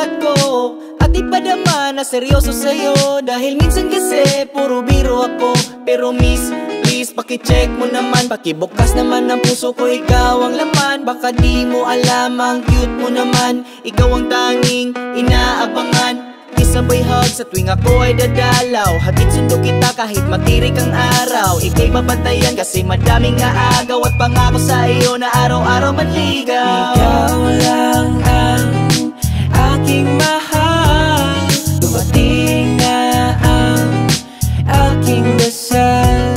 lahat ko at ipadama na seryoso sa'yo. Dahil minsan kasi puro biro ako. Pero miss, please pakicheck mo naman, pakibukas naman ng puso ko, ikaw ang laman. Baka di mo alam, ang cute mo naman, ikaw ang tanging inaabangan. Isabay hug sa tuwing ako ay dadalaw, hatid sundo kita kahit matirik ang araw. Ika'y babantayan kasi madaming naagaw, at pangako sa iyo na araw-araw manligaw. Ikaw lang ang aking mahal, dumating na ang aking dasal.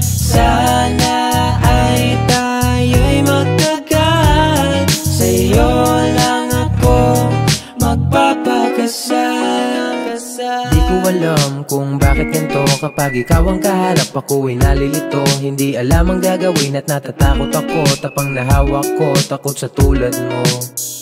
Sana ay tayo'y magtagal, sa'yo lang ako magpapakasal. Di ko alam kung bakit ganito, kapag ikaw ang kaharap ako'y nalilito. Hindi alam ang gagawin at natatakot ako, tapang nahawak ko, takot sa tulad mo.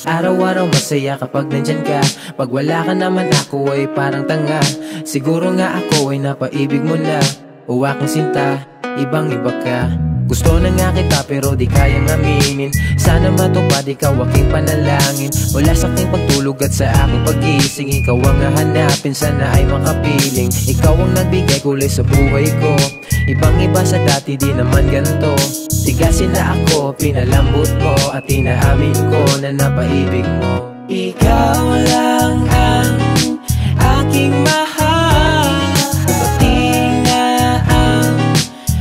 Araw-araw masaya kapag nandyan ka, pag wala ka naman ako ay parang tanga. Siguro nga ako ay napaibig mo na, o aking sinta, ibang iba ka. Gusto na nga kita pero di kayang aminin, sana matupad ikaw aking panalangin. Wala sa aking pagtulog at sa aking pag-gising, ikaw ang hahanapin, sana ay makapiling. Ikaw ang nagbigay kulay sa buhay ko, ibang iba sa dati, di naman ganito. Tigasin na ako, pinalambot mo, at inaamin ko na napaibig mo. Ikaw lang ang aking mahal, dumating na ang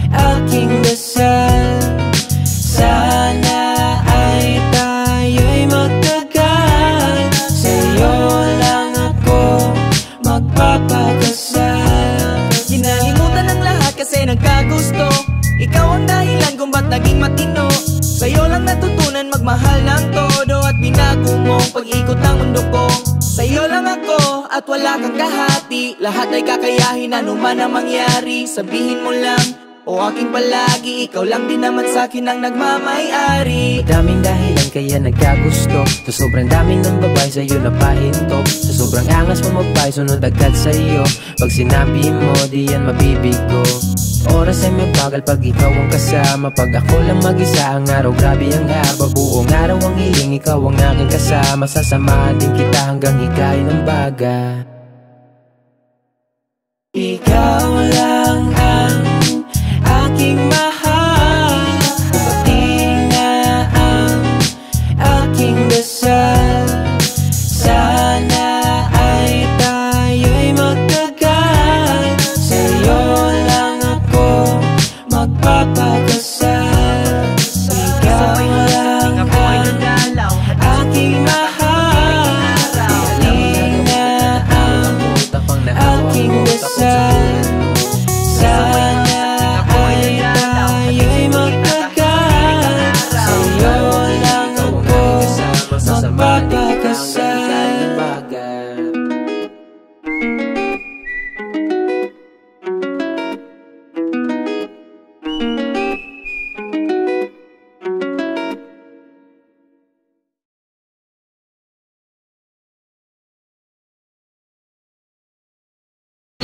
aking dasal. Sana ay tayo'y magtagal, sa'yo lang ako magpapakasal. Kinalimutan ang lahat kasi nagkagusto, ikaw ang dahilan kung ba't naging matino. Sa'yo lang natutunan magmahal ng todo, at binago mo pag-ikot ng mundo ko. Sa'yo lang ako at wala kang kahati, lahat ay kakayahin anuman ang mangyari. Sabihin mo lang o aking palagi, ikaw lang din naman sa'kin ang nagmamay-ari. Madaming dahilan kaya nagkagusto, sa sobrang daming ng babae sa'yo napahinto. Sa sobrang angas mo magbay, sunod agad sa'yo, pag sinabi mo di yan mabibigo. Oras ay mabagal pag ikaw ang kasama, pag ako lang mag-isa ang araw grabe ang haba. Buong araw ang hiling, ikaw ang aking kasama, sasamahan din kita hanggang hikay ng baga. Ikaw lang ang aking mahal, dumating na ang aking dasal. Sana ay tayo'y magtagal, sa'yo lang ako magpapakasal. Ikaw lang ang aking mahal, dumating na ang aking dasal. Sana ay tayo'y magtagal, sa'yo lang ako magpapakasal.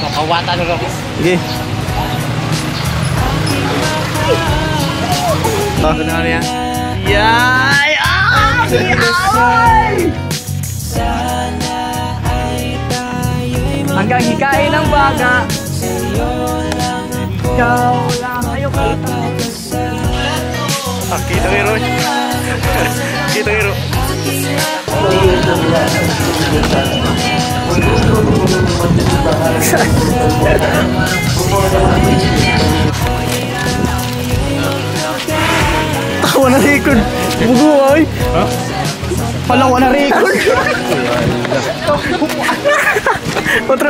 Makawata na ako. Sige. Oh, ano yan? Yay! Hanggang hikain ng baga, ikaw lang ayaw ka. Kita ngiro. Kita ngiro. Tawa na record. Bugo ay. Ha? Palawa na record. Otro.